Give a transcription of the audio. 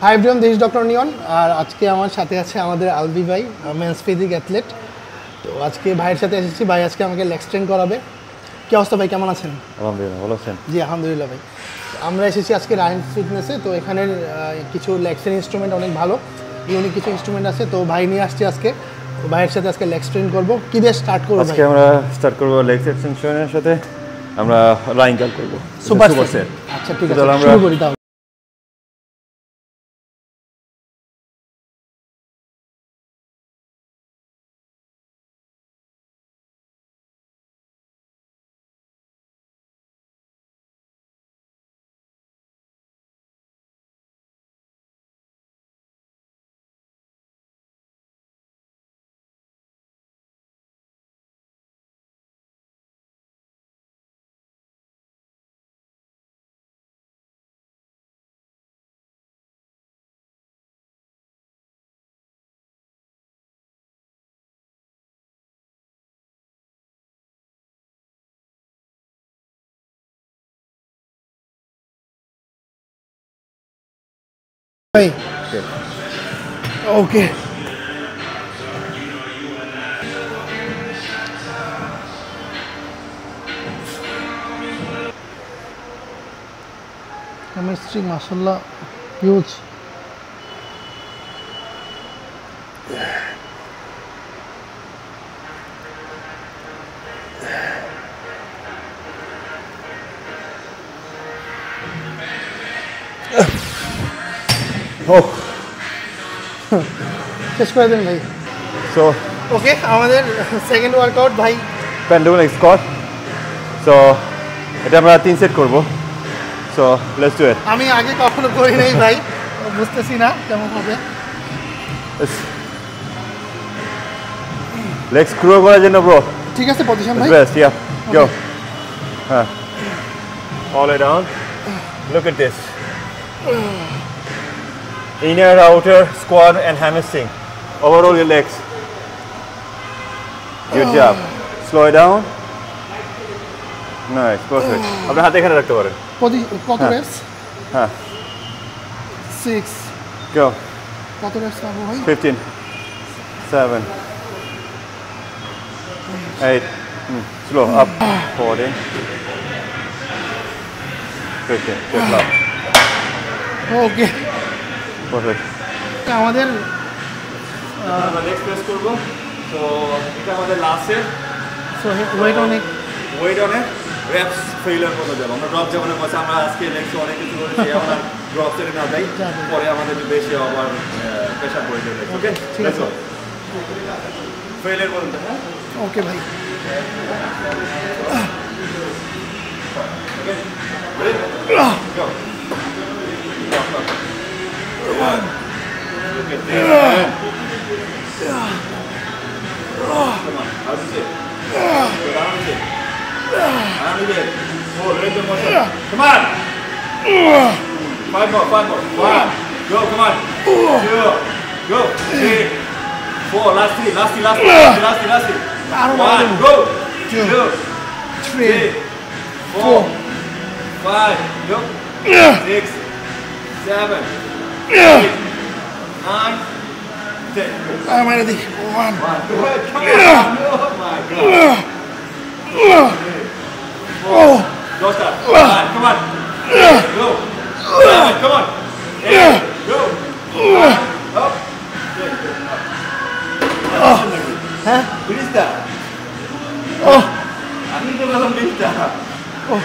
High everyone, this is doctor নিয়ন। আর আজকে আমার সাথে আছে আমাদের আলবি ভাই, মেন্স ফিজিক অ্যাথলেট। তো আজকে ভাইয়ের সাথে এসেছি, ভাই আজকে আমাকে লেগ স্ট্রেন করাবে। কী অবস্থা ভাই, কেমন আছেন? আলহামদুলিল্লাহ, ভালো আছেন? জি আলহামদুলিল্লাহ ভাই। আমরা এসেছি আজকে রায়ন ফিটনেসে। তো এখানের কিছু লেগ স্ট্রেন ইনস্ট্রুমেন্ট অনেক ভালো, ইউনিক কিছু ইনস্ট্রুমেন্ট আছে। তো ভাই নিয়ে আসছি আজকে, ভাইয়ের সাথে আজকে লেগ স্ট্রেন করবো। কী দিয়ে স্টার্ট করবো? আজকে আমরা স্টার্ট করবো লেগ এক্সটেনশনের সাথে আমরা লাইন কাট করবো, সুপার সেট। আচ্ছা ঠিক আছে, শুরু করি তাহলে। ভাই ওকে, কেমিস্ট্রি মাশাআল্লাহ হিউজ। শেষ করে দেন ভাই। সো ওকে, আমাদের সেকেন্ড ওয়ার্কআউট ভাই, পেন্ডুলাম স্কোয়াট। সো এটা আমরা 3 সেট করবো। So let's do it. আমি আগে কখনো করি নাই ভাই, বুঝতেছি না কেমন হবে। লেগ স্ক্রু করার জন্য ব্রো। ঠিক আছে পজিশন ভাই। বেস্ট, ইয়া গো। হ্যাঁ, all the way down. Look at this. Inner, outer, squat and hamstring. Overall your legs. Good job. Slow it down. Nice, perfect. আপনি হাতে এখানে রাখতে পারেন। কত রেপস? হ্যাঁ 6। go. কত রেপস পাবো ভাই? 15 7 8 slow up 14 15 good job. ওকে perfect. আমাদের আমরা নেক্সট প্রেস করব। তো এটা আমাদের লাস্ট সেট। সো ওয়েট অনেক রেপস ফেইলার মতো যাব। আমরা ড্রপ যেমন বলছি, আমরা আজকে লেগসে অনেক কিছু করেছি, আমরা ড্রপ সেটে না যাই, পরে আমাদের একটু বেশি আবার প্রেশার পড়ে যাবে। ওকে ঠিক আছে, ফেইলার বলুন। হ্যাঁ ওকে ভাই। Go. One. Look at this. Come on. How is it? Go down with it. Down with it. Oh, range of motion. Come on. 5 more. 1. Go. Come on. 2. Go. 3. 4. Last 3. 1. Go. 2. 3. 4. 5. Go. 6. 7. 8. 9. 10. I'm ready. 1. Go ahead. Come on. Oh my God. 4. Go start. 5. Come on. Go. 7. Come on. 8. Go. 9. Up. 10. Huh? Finish that. Oh. I need to go finish that. Oh.